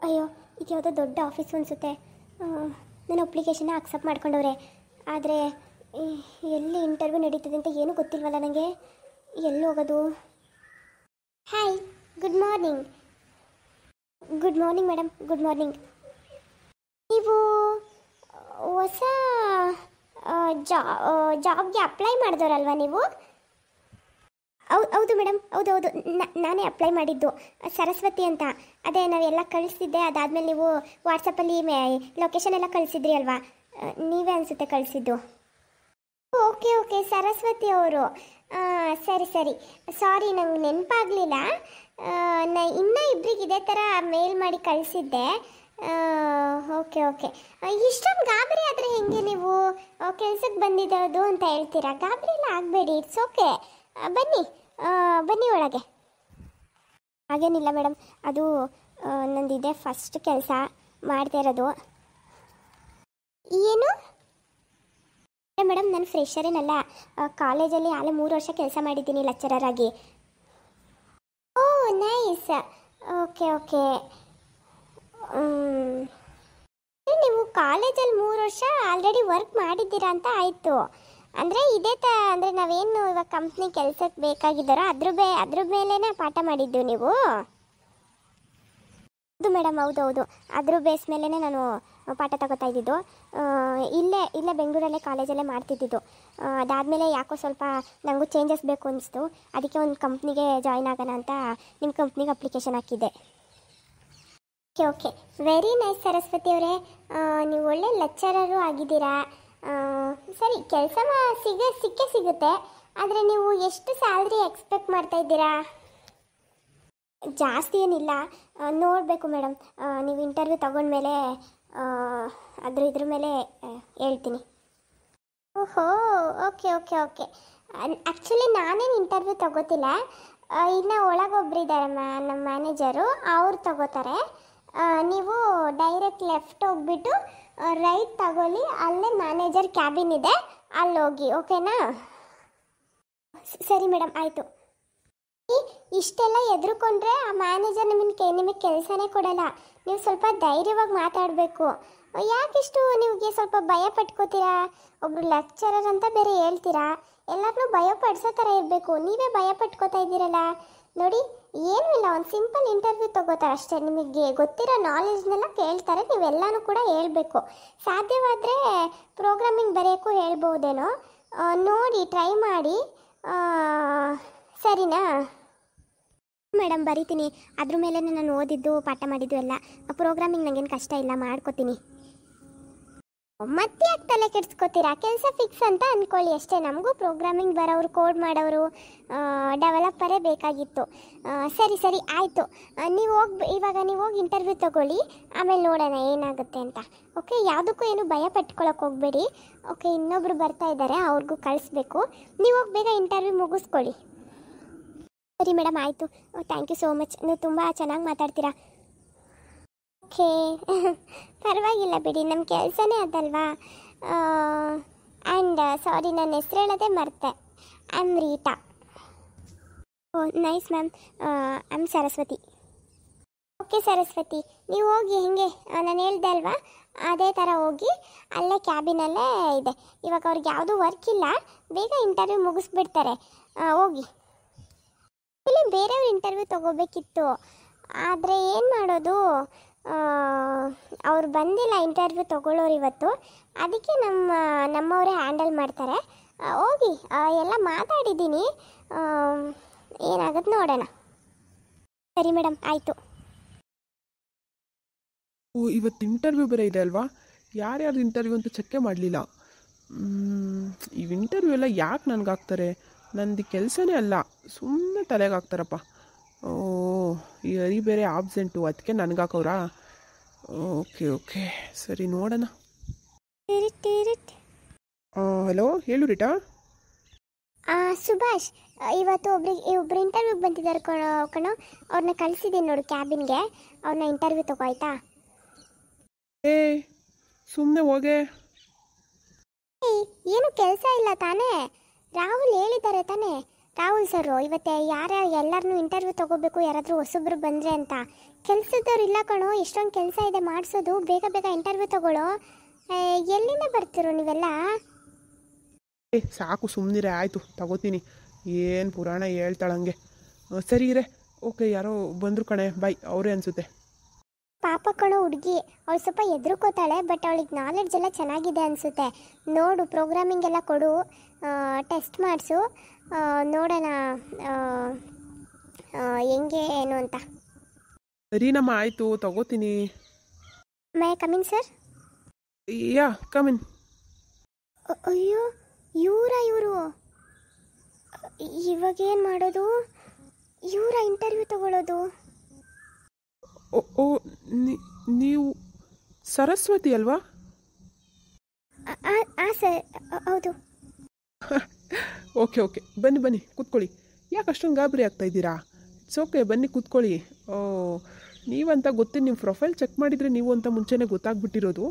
ಅಯ್ಯೋ ಇದು ಯಾವುದೋ ದೊಡ್ಡ ಆಫೀಸು ಅನಿಸುತ್ತೆ. ನನ್ನ ಅಪ್ಲಿಕೇಶನ್ನ ಅಕ್ಸೆಪ್ಟ್ ಮಾಡ್ಕೊಂಡವ್ರೆ. ಆದರೆ ಎಲ್ಲಿ ಇಂಟರ್ವ್ಯೂ ನಡೀತದೆ ಅಂತ ಏನೂ ಗೊತ್ತಿಲ್ವಲ್ಲ ನನಗೆ. ಎಲ್ಲಿ ಹೋಗೋದು? Hi, good morning. Good morning madam, good morning. ನೀವು ಹೊಸ ಜಾಬ್ಗೆ ಅಪ್ಲೈ ಮಾಡಿದವರಲ್ವಾ ನೀವು? ಹೌದು ಮೇಡಮ್, ಹೌದು ನಾನೇ ಅಪ್ಲೈ ಮಾಡಿದ್ದು. ಸರಸ್ವತಿ ಅಂತ. ಅದೇ ನಾವೆಲ್ಲ ಕಳಿಸಿದ್ದೆ, ಅದಾದಮೇಲೆ ನೀವು ವಾಟ್ಸಪ್ಪಲ್ಲಿ ಲೊಕೇಶನ್ ಎಲ್ಲ ಕಳಿಸಿದ್ರಿ ಅಲ್ವಾ, ನೀವೇ ಅನಿಸುತ್ತೆ ಕಳಿಸಿದ್ದು. ಓಕೆ ಸರಸ್ವತಿ ಅವರು. ಸರಿ ಸಾರಿ, ನಂಗೆ ನೆನಪಾಗಲಿಲ್ಲ. ಇನ್ನೂ ಇಬ್ಬರಿಗೆ ಇದೇ ಥರ ಮೇಲ್ ಮಾಡಿ ಕಳಿಸಿದ್ದೆ. ಓಕೆ ಇಷ್ಟೊಂದು ಗಾಬರಿ ಆದರೆ ಹೆಂಗೆ ನೀವು? ಕೆಲ್ಸಕ್ಕೆ ಬಂದಿದ್ದು ಅಂತ ಹೇಳ್ತೀರಾ? ಗಾಬರಿ ಎಲ್ಲ ಆಗಬೇಡಿ, ಇಟ್ಸ್ ಓಕೆ. ಬನ್ನಿ ಒಳಗೆ. ಹಾಗೇನಿಲ್ಲ ಮೇಡಮ್, ಅದು ನಂದಿದೆ ಫಸ್ಟ್ ಕೆಲಸ ಮಾಡ್ತಾ ಇರೋದು. ಏನು ಮೇಡಮ್, ನಾನು ಫ್ರೆಷರೇನಲ್ಲ, ಕಾಲೇಜಲ್ಲಿ ಆಲೇ 3 ವರ್ಷ ಕೆಲಸ ಮಾಡಿದ್ದೀನಿ ಲೆಕ್ಚರರ್ ಆಗಿ. ಓ ನೈಸ್. ಓಕೆ ನೀವು ಕಾಲೇಜಲ್ಲಿ 3 ವರ್ಷ ಆಲ್ರೆಡಿ ವರ್ಕ್ ಮಾಡಿದ್ದೀರಾ ಅಂತ ಆಯಿತು. ಅಂದರೆ ಅಂದರೆ ನಾವೇನು ಇವಾಗ ಕಂಪ್ನಿ ಕೆಲಸಕ್ಕೆ ಬೇಕಾಗಿದ್ದಾರೋ ಅದ್ರ ಮೇಲೇ ಪಾಠ ಮಾಡಿದ್ದು ನೀವು? ಹೌದು ಮೇಡಮ್, ಹೌದು ಅದ್ರ ಬೇಸ್ ಮೇಲೇ ನಾನು ಪಾಠ ತಗೋತಾ ಇದ್ದಿದ್ದು. ಇಲ್ಲೇ ಬೆಂಗಳೂರಲ್ಲೇ ಕಾಲೇಜಲ್ಲೇ ಮಾಡ್ತಿದ್ದಿದ್ದು. ಅದಾದಮೇಲೆ ಯಾಕೋ ಸ್ವಲ್ಪ ನನಗೂ ಚೇಂಜಸ್ ಬೇಕು ಅನಿಸ್ತು. ಅದಕ್ಕೆ ಒಂದು ಕಂಪ್ನಿಗೆ ಜಾಯ್ನ್ ಆಗೋಣ ಅಂತ ನಿಮ್ಮ ಕಂಪ್ನಿಗೆ ಅಪ್ಲಿಕೇಶನ್ ಹಾಕಿದ್ದೆ. ಓಕೆ ವೆರಿ ನೈಸ್ ಸರಸ್ವತಿ ಅವರೇ, ನೀವು ಒಳ್ಳೆ ಲೆಕ್ಚರರು ಆಗಿದ್ದೀರಾ. ಸರಿ, ಕೆಲಸ ಸಿಗುತ್ತೆ. ಆದರೆ ನೀವು ಎಷ್ಟು ಸ್ಯಾಲ್ರಿ ಎಕ್ಸ್ಪೆಕ್ಟ್ ಮಾಡ್ತಾ ಇದ್ದೀರಾ? ಜಾಸ್ತಿ ಏನಿಲ್ಲ, ನೋಡಬೇಕು ಮೇಡಮ್. ನೀವು ಇಂಟರ್ವ್ಯೂ ತಗೊಂಡ್ಮೇಲೆ ಇದ್ರ ಮೇಲೆ ಹೇಳ್ತೀನಿ. ಓಹೋ ಓಕೆ ಆ್ಯಕ್ಚುಲಿ ನಾನೇನು ಇಂಟರ್ವ್ಯೂ ತಗೋತಿಲ್ಲ. ಇನ್ನು ಒಳಗೊಬ್ಬರಿದ್ದಾರೆ ನಮ್ಮ ಮ್ಯಾನೇಜರು, ಅವ್ರು ತಗೋತಾರೆ. ನೀವು ಡೈರೆಕ್ಟ್ ಲೆಫ್ಟ್ ಹೋಗ್ಬಿಟ್ಟು ರೈಟ್ ತಗೊಳ್ಳಿ, ಅಲ್ಲೇ ಮ್ಯಾನೇಜರ್ ಕ್ಯಾಬಿನ್ ಇದೆ, ಅಲ್ಲಿ ಹೋಗಿ. ಓಕೆನಾ? ಸರಿ ಮೇಡಮ್, ಆಯಿತು. ಇಷ್ಟೆಲ್ಲ ಎದುರುಕೊಂಡ್ರೆ ಆ ಮ್ಯಾನೇಜರ್ ನಿಮಗೆ ಕೆಲಸನೇ ಕೊಡಲ್ಲ. ನೀವು ಸ್ವಲ್ಪ ಧೈರ್ಯವಾಗಿ ಮಾತಾಡಬೇಕು. ಯಾಕಿಷ್ಟು ನಿಮಗೆ ಸ್ವಲ್ಪ ಭಯ ಪಟ್ಕೋತೀರಾ? ಒಬ್ರು ಲೆಕ್ಚರರ್ ಅಂತ ಬೇರೆ ಹೇಳ್ತೀರಾ. ಎಲ್ಲರನ್ನೂ ಭಯ ಪಡಿಸೋ ಥರ ಇರಬೇಕು. ನೀವೇ ಭಯ ಪಟ್ಕೋತಾ ಇದ್ದೀರಲ್ಲ. ನೋಡಿ, ಏನೂ ಇಲ್ಲ, ಒಂದು ಸಿಂಪಲ್ ಇಂಟರ್ವ್ಯೂ ತಗೋತಾರೆ ಅಷ್ಟೇ. ನಿಮಗೆ ಗೊತ್ತಿರೋ ನಾಲೆಜ್ನೆಲ್ಲ ಕೇಳ್ತಾರೆ, ನೀವೆಲ್ಲನೂ ಕೂಡ ಹೇಳ್ಬೇಕು. ಸಾಧ್ಯವಾದರೆ ಪ್ರೋಗ್ರಾಮಿಂಗ್ ಬರೆಯೋಕ್ಕೂ ಹೇಳ್ಬೋದೇನೋ. ನೋಡಿ, ಟ್ರೈ ಮಾಡಿ. ಸರಿನಾ ಮೇಡಮ್? ಬರಿತೀನಿ. ಅದ್ರ ಮೇಲೆ ನಾನು ಓದಿದ್ದು ಪಾಠ ಮಾಡಿದ್ದು ಎಲ್ಲ. ಪ್ರೋಗ್ರಾಮಿಂಗ್ ನನಗೇನು ಕಷ್ಟ ಇಲ್ಲ, ಮಾಡ್ಕೋತೀನಿ. ಮತ್ತೆ ಯಾಕೆ ತಲೆ ಕೆಡ್ಸ್ಕೊತೀರಾ? ಕೆಲಸ ಫಿಕ್ಸ್ ಅಂತ ಅಂದ್ಕೊಳ್ಳಿ ಅಷ್ಟೇ. ನಮಗೂ ಪ್ರೋಗ್ರಾಮಿಂಗ್ ಬರೋರು, ಕೋಡ್ ಮಾಡೋರು, ಡೆವಲಪರೇ ಬೇಕಾಗಿತ್ತು. ಸರಿ ಆಯಿತು. ಇವಾಗ ನೀವು ಹೋಗಿ ಇಂಟರ್ವ್ಯೂ ತಗೊಳ್ಳಿ, ಆಮೇಲೆ ನೋಡೋಣ ಏನಾಗುತ್ತೆ ಅಂತ. ಓಕೆ, ಯಾವುದಕ್ಕೂ ಏನು ಭಯ ಪಟ್ಕೊಳ್ಳೋಕೆ ಹೋಗಬೇಡಿ. ಓಕೆ, ಇನ್ನೊಬ್ರು ಬರ್ತಾ ಇದ್ದಾರೆ, ಅವ್ರಿಗೂ ಕಳಿಸ್ಬೇಕು. ನೀವು ಹೋಗಿ ಬೇಗ ಇಂಟರ್ವ್ಯೂ ಮುಗಿಸ್ಕೊಳ್ಳಿ. ಸರಿ ಮೇಡಮ್, ಆಯಿತು. Thank you so much. ನೀವು ತುಂಬ ಚೆನ್ನಾಗಿ ಮಾತಾಡ್ತೀರಾ. ಓಕೆ ಪರವಾಗಿಲ್ಲ ಬಿಡಿ, ನಮ್ಮ ಕೆಲಸನೇ ಅದಲ್ವಾ. ಆ್ಯಂಡ್ ಸಾರಿ, ನನ್ನ ಹೆಸರು ಹೇಳೋದೇ ಮರ್ತೆ. I am Rita. Oh nice ma'am. I am Saraswati. Okay Saraswati, ನೀವು ಹೋಗಿ ಹಿಂಗೆ ನಾನು ಹೇಳ್ದೆ ಅಲ್ವಾ, ಅದೇ ಥರ ಹೋಗಿ ಅಲ್ಲೇ ಕ್ಯಾಬಿನಲ್ಲೇ ಇದೆ. ಇವಾಗ ಅವ್ರಿಗೆ ಯಾವುದೂ ವರ್ಕ್ ಇಲ್ಲ, ಬೇಗ ಇಂಟರ್ವ್ಯೂ ಮುಗಿಸ್ಬಿಡ್ತಾರೆ. ಹೋಗಿ. ಇಲ್ಲಿ ಬೇರೆಯವ್ರ ಇಂಟರ್ವ್ಯೂ ತೊಗೋಬೇಕಿತ್ತು, ಆದರೆ ಏನು ಮಾಡೋದು, ಅವ್ರು ಬಂದಿಲ್ಲ ಇಂಟರ್ವ್ಯೂ ತೊಗೊಳ್ಳೋರು ಇವತ್ತು. ಅದಕ್ಕೆ ನಮ್ಮವರೇ ಹ್ಯಾಂಡಲ್ ಮಾಡ್ತಾರೆ. ಹೋಗಿ, ಎಲ್ಲ ಮಾತಾಡಿದ್ದೀನಿ, ಏನಾಗುತ್ತೆ ನೋಡೋಣ. ಸರಿ ಮೇಡಮ್, ಆಯಿತು. ಇವತ್ತು ಇಂಟರ್ವ್ಯೂ ಬೇರೆ ಇದೆ ಅಲ್ವಾ? ಯಾರ್ಯಾರು ಇಂಟರ್ವ್ಯೂ ಅಂತ ಚೆಕ್ಕೆ ಮಾಡಲಿಲ್ಲ. ಈ ಇಂಟರ್ವ್ಯೂ ಎಲ್ಲ ಯಾಕೆ ನನಗಾಗ್ತಾರೆ? ನಂದು ಕೆಲಸನೇ ಅಲ್ಲ, ಸುಮ್ಮನೆ ತಲೆಗೆ ಹಾಕ್ತಾರಪ್ಪ. ಈ ಹರಿ ಬೇರೆ ಆಬ್ಸೆಂಟು, ಅದಕ್ಕೆ ನನಗಾಕವ್ರಾ? ಓಕೆ ಸರಿ, ನೋಡೋಣ. ಹಲೋ, ಹೇಳು ರೀಟಾ. ಸುಭಾಷ್, ಇವತ್ತು ಒಬ್ರು ಇಂಟರ್ವ್ಯೂಗೆ ಬಂದಿದ್ದಾರೆ ಕಣೋ. ಅವ್ರನ್ನ ಕಳಿಸಿದ್ದೀನಿ ನೋಡು ಕ್ಯಾಬಿನ್ಗೆ. ಅವ್ರನ್ನ ಇಂಟರ್ವ್ಯೂ ತಗೋ ಆಯ್ತಾ? ಸುಮ್ಮನೆ ಹೋಗೆ. ಏನು ಕೆಲಸ ಇಲ್ಲ ತಾನೇ? ರಾಹುಲ್ ಹೇಳಿದ್ದಾರೆ ತಾನೇ, ರಾಹುಲ್ ಸರ್ ಇವತ್ತೆ ಎಲ್ಲರನ್ನೂ ಇಂಟರ್ವ್ಯೂ ತಗೋಬೇಕು, ಯಾರಾದರೂ ಹೊಸಬ್ರು ಬಂದರೆ ಅಂತ. ಕೆಲಸದವ್ರು ಇಲ್ಲ ಕಣೋ, ಎಷ್ಟೊಂದು ಕೆಲಸ ಇದೆ ಮಾಡಿಸೋದು. ಬೇಗ ಬೇಗ ಇಂಟರ್ವ್ಯೂ ತಗೊಳ್ಳೋ. ಎಲ್ಲಿಂದ ಬರ್ತಿರೋ ನೀವೆಲ್ಲ? ಸಾಕು ಸುಮ್ಮನಿರೆ, ಆಯಿತು ತಗೋತೀನಿ. ಏನು ಪುರಾಣ ಹೇಳ್ತಾಳಂಗೆ. ಸರಿ ಇರೇ. ಓಕೆ, ಯಾರೋ ಬಂದರು ಕಣೆ, ಬಾಯ್. ಅವರೇ ಅನಿಸುತ್ತೆ. ಪಾಪ ಕಣೋ ಹುಡುಗಿ, ಅವಳು ಸ್ವಲ್ಪ ಎದುರುಕೋತಾಳೆ, ಬಟ್ ಅವಳಿಗೆ ನಾಲೆಡ್ಜ್ ಎಲ್ಲ ಚೆನ್ನಾಗಿದೆ ಅನಿಸುತ್ತೆ. ನೋಡು, ಪ್ರೋಗ್ರಾಮಿಂಗ್ ಎಲ್ಲ ಕೊಡು, ಟೆಸ್ಟ್ ಮಾಡಿಸು, ನೋಡೋಣ ಹೆಂಗೆ ಏನು ಅಂತ. ಸರಿನಮ್ಮ, ಆಯಿತು ತಗೋತೀನಿ. ಮೈ ಕಮಿನ್ ಸರ್? ಯಾ ಕಮಿನ್. ಅಯ್ಯೋ, ಇವರು ಇವಾಗೇನು ಮಾಡೋದು? ಇವರ ಇಂಟರ್ವ್ಯೂ ತಗೊಳ್ಳೋದು? ಓ, ನೀವು ಸರಸ್ವತಿ ಅಲ್ವಾ? ಸರ್, ಹೌದು. ಓಕೆ ಓಕೆ, ಬನ್ನಿ ಬನ್ನಿ ಕೂತ್ಕೊಳ್ಳಿ. ಯಾಕೆ ಅಷ್ಟೊಂದು ಗಾಬರಿ ಆಗ್ತಾ ಇದ್ದೀರಾ? ಇಟ್ಸ್ ಓಕೆ, ಬನ್ನಿ ಕೂತ್ಕೊಳ್ಳಿ. ನೀವಂತ ಗೊತ್ತಿಲ್ಲ, ನಿಮ್ಮ ಪ್ರೊಫೈಲ್ ಚೆಕ್ ಮಾಡಿದರೆ ನೀವು ಅಂತ ಮುಂಚೆನೇ ಗೊತ್ತಾಗ್ಬಿಟ್ಟಿರೋದು.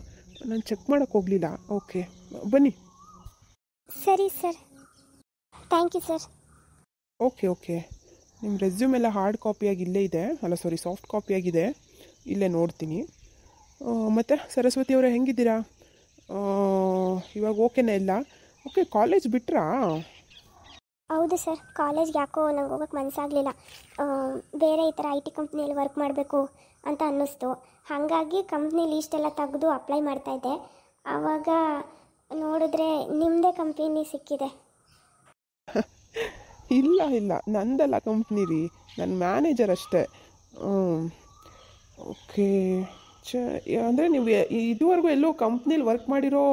ನಾನು ಚೆಕ್ ಮಾಡೋಕ್ಕೆ ಹೋಗಲಿಲ್ಲ. ಓಕೆ, ಬನ್ನಿ. ಸರಿ sir, thank you sir. Okay okay, ನಿಮ್ಮ ರೆಸ್ಯೂಮ್ ಎಲ್ಲ ಹಾರ್ಡ್ ಕಾಪಿಯಾಗಿ ಇಲ್ಲೇ ಇದೆ, ಅಲ್ಲ ಸಾರಿ ಸಾಫ್ಟ್ ಕಾಪಿಯಾಗಿದೆ, ಇಲ್ಲೇ ನೋಡ್ತೀನಿ. ಮತ್ತು ಸರಸ್ವತಿ ಅವರೇ ಹೆಂಗಿದ್ದೀರಾ? ಇವಾಗ ಓಕೆನೇ ಇಲ್ಲ? ಓಕೆ, ಕಾಲೇಜ್ ಬಿಟ್ರಾ? ಹೌದು ಸರ್, ಕಾಲೇಜ್ಗೆ ಯಾಕೋ ನಂಗೆ ಹೋಗೋಕ್ಕೆ ಮನಸ್ಸಾಗಲಿಲ್ಲ. ಬೇರೆ ಈ ಥರ IT ಕಂಪ್ನಿಯಲ್ಲಿ ವರ್ಕ್ ಮಾಡಬೇಕು ಅಂತ ಅನ್ನಿಸ್ತು. ಹಾಗಾಗಿ ಕಂಪ್ನಿಲಿ ಇಷ್ಟೆಲ್ಲ ತೆಗೆದು ಅಪ್ಲೈ ಮಾಡ್ತಾಯಿದ್ದೆ. ಆವಾಗ ನೋಡಿದ್ರೆ ನಿಮ್ಮದೇ ಕಂಪ್ನಿ ಸಿಕ್ಕಿದೆ. ಇಲ್ಲ ಇಲ್ಲ, ನಂದಲ್ಲ ಕಂಪ್ನಿ ರೀ, ನನ್ನ ಮ್ಯಾನೇಜರ್ ಅಷ್ಟೇ. ಓಕೆ, ಅಂದರೆ ನೀವು ಇದುವರೆಗೂ ಎಲ್ಲೋ ಕಂಪ್ನಿಲಿ ವರ್ಕ್ ಮಾಡಿರೋ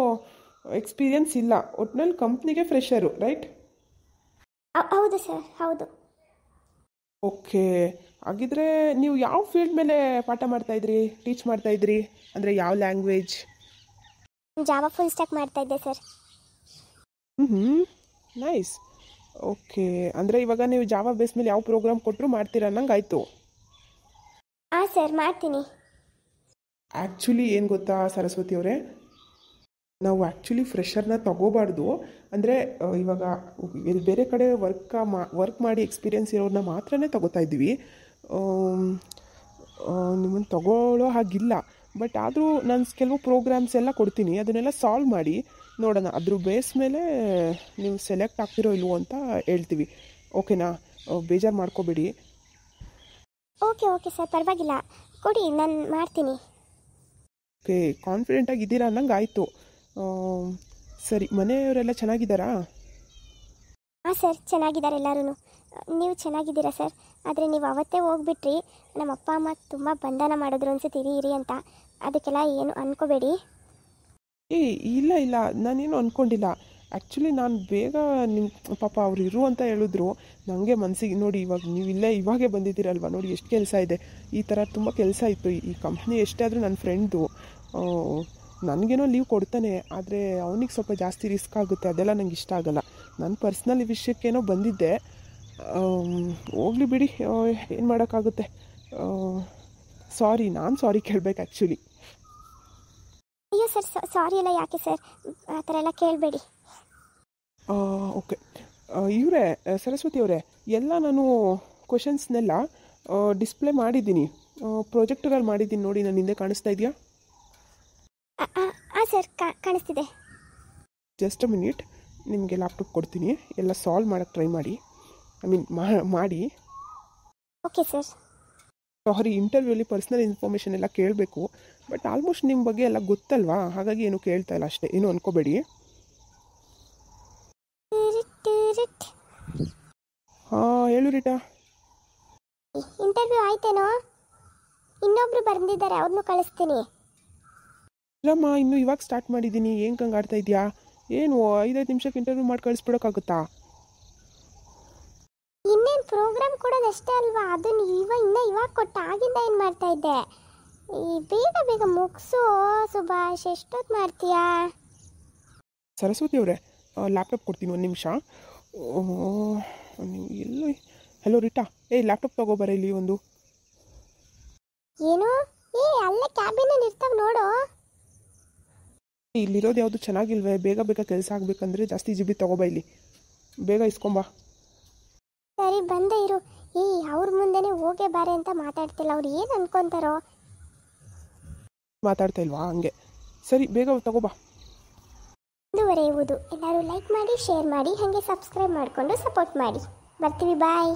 ಎಕ್ಸ್ಪೀರಿಯನ್ಸ್ ಇಲ್ಲ, ಒಟ್ಟಿನಲ್ಲಿ ಕಂಪ್ನಿಗೆ ಫ್ರೆಷರು, ರೈಟ್? ಹೌದು ಸರ್, ಹೌದು. ಓಕೆ, ಹಾಗಿದ್ರೆ ನೀವು ಯಾವ ಫೀಲ್ಡ್ ಮೇಲೆ ಪಾಠ ಮಾಡ್ತಾಯಿದ್ರಿ, ಟೀಚ್ ಮಾಡ್ತಾಯಿದ್ರಿ? ಅಂದರೆ ಯಾವ ಲ್ಯಾಂಗ್ವೇಜ್? ಜಾವಾ ಫುಲ್ ಸ್ಟ್ಯಾಕ್ ಮಾಡ್ತಾಯಿದ್ದೆ ಸರ್. ನೈಸ್. ಓಕೆ, ಅಂದರೆ ಇವಾಗ ನೀವು ಜಾವಾ ಬೇಸ್ ಮೇಲೆ ಯಾವ ಪ್ರೋಗ್ರಾಮ್ ಕೊಟ್ಟರು ಮಾಡ್ತೀರಾ ಅನ್ನಂಗೆ ಆಯಿತು. ಹಾಂ ಸರ್, ಮಾಡ್ತೀನಿ. ಆ್ಯಕ್ಚುಲಿ ಏನು ಗೊತ್ತಾ ಸರಸ್ವತಿ ಅವರೇ, ನಾವು ಆ್ಯಕ್ಚುಲಿ ಫ್ರೆಷರ್ನ ತಗೋಬಾರ್ದು. ಅಂದರೆ ಇವಾಗ ಬೇರೆ ಕಡೆ ವರ್ಕ್ ಮಾಡಿ ಎಕ್ಸ್ಪೀರಿಯೆನ್ಸ್ ಇರೋರನ್ನ ಮಾತ್ರನೇ ತಗೋತಾ ಇದ್ದೀವಿ. ನಿಮ್ಮನ್ನು ತಗೊಳ್ಳೋ ಹಾಗಿಲ್ಲ. ಬಟ್ ಆದರೂ ನಾನು ಕೆಲವು ಪ್ರೋಗ್ರಾಮ್ಸ್ ಎಲ್ಲ ಕೊಡ್ತೀನಿ, ಅದನ್ನೆಲ್ಲ ಸಾಲ್ವ್ ಮಾಡಿ ನೋಡೋಣ, ಅದ್ರ ಬೇಸ್ ಮೇಲೆ ನೀವು ಸೆಲೆಕ್ಟ್ ಆಗ್ತಿರೋ ಇಲ್ವೋ ಅಂತ ಹೇಳ್ತೀವಿ. ಓಕೆನಾ? ಬೇಜಾರು ಮಾಡ್ಕೋಬೇಡಿ. ಓಕೆ ಓಕೆ ಸರ್, ಪರವಾಗಿಲ್ಲ, ಕೊಡಿ, ನಾನು ಮಾಡ್ತೀನಿ. ಓಕೆ, ಕಾನ್ಫಿಡೆಂಟಾಗಿ ಇದ್ದೀರಾ ಅನ್ನಂಗೆ ಆಯಿತು. ಸರಿ, ಮನೆಯವರೆಲ್ಲ ಚೆನ್ನಾಗಿದ್ದಾರಾ? ಹಾಂ ಸರ್, ಚೆನ್ನಾಗಿದ್ದಾರೆ ಎಲ್ಲರೂ. ನೀವು ಚೆನ್ನಾಗಿದ್ದೀರಾ ಸರ್? ಆದರೆ ನೀವು ಅವತ್ತೇ ಹೋಗ್ಬಿಟ್ರಿ, ನಮ್ಮ ಅಪ್ಪ ಅಮ್ಮ ತುಂಬ ಬಂಧನ ಮಾಡಿದ್ರು ಅನ್ಸುತ್ತೆ ಇರಿ ಅಂತ. ಅದಕ್ಕೆಲ್ಲ ಏನು ಅಂದ್ಕೋಬೇಡಿ. ಇಲ್ಲ ಇಲ್ಲ, ನಾನೇನು ಅಂದ್ಕೊಂಡಿಲ್ಲ. ಆ್ಯಕ್ಚುಲಿ ನಾನು ಬೇಗ ನಿಮ್ಮ ಪಾಪ ಅವ್ರು ಇರು ಅಂತ ಹೇಳಿದ್ರು. ನನಗೆ ಮನಸ್ಸಿಗೆ ನೋಡಿ, ಇವಾಗ ನೀವು ಇವಾಗೇ ಬಂದಿದ್ದೀರಲ್ವ, ನೋಡಿ ಎಷ್ಟು ಕೆಲಸ ಇದೆ. ಈ ಥರ ತುಂಬ ಕೆಲಸ ಇತ್ತು. ಈ ಕಂಪ್ನಿ ಎಷ್ಟೇ ಆದರೂ ನನ್ನ ಫ್ರೆಂಡ್ದು, ನನಗೇನೋ ಲೀವ್ ಕೊಡ್ತಾನೆ, ಆದರೆ ಅವನಿಗೆ ಸ್ವಲ್ಪ ಜಾಸ್ತಿ ರಿಸ್ಕ್ ಆಗುತ್ತೆ, ಅದೆಲ್ಲ ನಂಗೆ ಇಷ್ಟ ಆಗಲ್ಲ. ನನ್ನ ಪರ್ಸ್ನಲ್ ವಿಷಯಕ್ಕೇನೋ ಬಂದಿದ್ದೆ, ಹೋಗಲಿ ಬಿಡಿ, ಏನು ಮಾಡೋಕ್ಕಾಗುತ್ತೆ. ಸಾರಿ, ನಾನು ಸಾರಿ ಕೇಳಬೇಕು ಆ್ಯಕ್ಚುಲಿ. ಅಯ್ಯೋ ಸರ್, ಸಾರಿ ಎಲ್ಲ ಯಾಕೆ ಸರ್, ಆ ಥರ ಎಲ್ಲ ಕೇಳಬೇಡಿ. ಓಕೆ, ಇವರೇ ಸರಸ್ವತಿ ಅವರೇ, ಎಲ್ಲ ನಾನು ಕ್ವಶನ್ಸ್ನೆಲ್ಲ ಡಿಸ್ಪ್ಲೇ ಮಾಡಿದ್ದೀನಿ, ಪ್ರೊಜೆಕ್ಟರಲ್ಲಿ ಮಾಡಿದ್ದೀನಿ ನೋಡಿ, ನಾನು ಹಿಂದೆ ಕಾಣಿಸ್ತಾ ಇದೆಯಾ? ಹಾಂ ಸರ್, ಕಾಣಿಸ್ತಿದೆ. ಜಸ್ಟ್ ಅ ಮಿನಿಟ್, ನಿಮಗೆ ಲ್ಯಾಪ್ಟಾಪ್ ಕೊಡ್ತೀನಿ, ಎಲ್ಲ ಸಾಲ್ವ್ ಮಾಡೋಕ್ಕೆ ಟ್ರೈ ಮಾಡಿ, ಮಾಡಿ. Okay sir. ಸಾರಿ, ಇಂಟರ್ವ್ಯೂಲಿ ಪರ್ಸ್ನಲ್ ಇನ್ಫಾರ್ಮೇಷನ್ ಎಲ್ಲ ಕೇಳಬೇಕು, ಬಟ್ ಆಲ್ಮೋಸ್ಟ್ ನಿಮ್ಮ ಬಗ್ಗೆ ಎಲ್ಲ ಗೊತ್ತಲ್ವಾ, ಹಾಗಾಗಿ ಏನು ಕೇಳ್ತಾ ಇಲ್ಲ ಅಷ್ಟೇ, ಏನು ಅಂದ್ಕೋಬೇಡಿ. ಹಾಂ, ಹೇಳು ರೀಟಾ. ಇಂಟರ್ವ್ಯೂ ಆಯ್ತೇನೋ? ಇನ್ನೊಬ್ರು ಬಂದಿದ್ದಾರೆ, ಅವ್ರನ್ನೂ ಕಳಿಸ್ತೀನಿ. ಇಲ್ಲಮ್ಮ, ಇನ್ನೂ ಇವಾಗ ಸ್ಟಾರ್ಟ್ ಮಾಡಿದ್ದೀನಿ, ಏನು ಕಂಗಾಡ್ತಾ ಇದೆಯಾ? ಏನು 5 ನಿಮಿಷಕ್ಕೆ ಇಂಟರ್ವ್ಯೂ ಮಾಡಿ ಕಳಿಸ್ಬಿಡೋಕ್ಕಾಗುತ್ತಾ? ಇನ್ನೇನು ಪ್ರೋಗ್ರಾಮ್ ಕೊಡೋದಷ್ಟೇ ಅಲ್ವಾ, ಅದನ್ನು ಇವಾಗ ಕೊಟ್ಟು ಆಗಿಂದ ಏನು ಮಾಡ್ತಾ ಇದ್ದೆ? ಬೇಗ ಬೇಗ ಮುಗಿಸು ಸುಭಾಷ್, ಎಷ್ಟೊತ್ತು ಮಾಡ್ತೀಯಾ? ಸರಸ್ವತಿ ಅವರೇ, ಲ್ಯಾಪ್ಟಾಪ್ ಕೊಡ್ತೀನಿ, ಒಂದು ನಿಮಿಷ. ನೀವು ಎಲ್ಲೋ, ಹಲೋ ರೀಟಾ, ಲ್ಯಾಪ್ಟಾಪ್ ತಗೋಬರ ಇಲ್ಲಿ ಒಂದು. ಏನು? ಅಲ್ಲೇ ಕ್ಯಾಬಿನಲ್ಲಿ ಇರ್ತಾವೆ ನೋಡು. ಇಲ್ಲಿರೋದು ಯಾವುದು ಚೆನ್ನಾಗಿಲ್ವೇ? ಬೇಗ ಬೇಗ ಕೆಲಸ ಆಗಬೇಕಂದ್ರೆ ಜಾಸ್ತಿ GB ತಗೋಬಾ, ಇಲ್ಲಿ ಬೇಗ ಇಸ್ಕೊಂಬಾ. ಸರಿ, ಬಂದೆ ಇರು. ಅವ್ರ ಮುಂದೆನೇ ಹೋಗೇ ಬಾರೆ ಅಂತ ಮಾತಾಡ್ತಿಲ್ಲ, ಅವ್ರು ಏನು ಅನ್ಕೊತಾರೋ. ಮಾತಾಡ್ತಾ ಇಲ್ವಾ? ಹಂಗೆ ಸರಿ, ಬೇಗ ತಗೋಬಾ. ಮುಂದುವರೆಯುವುದು. ಎಲ್ಲರೂ ಲೈಕ್ ಮಾಡಿ, ಶೇರ್ ಮಾಡಿ, ಹಾಗೆ ಸಬ್ಸ್ಕ್ರೈಬ್ ಮಾಡಿಕೊಂಡು ಸಪೋರ್ಟ್ ಮಾಡಿ. ಬರ್ತೀವಿ, ಬಾಯ್.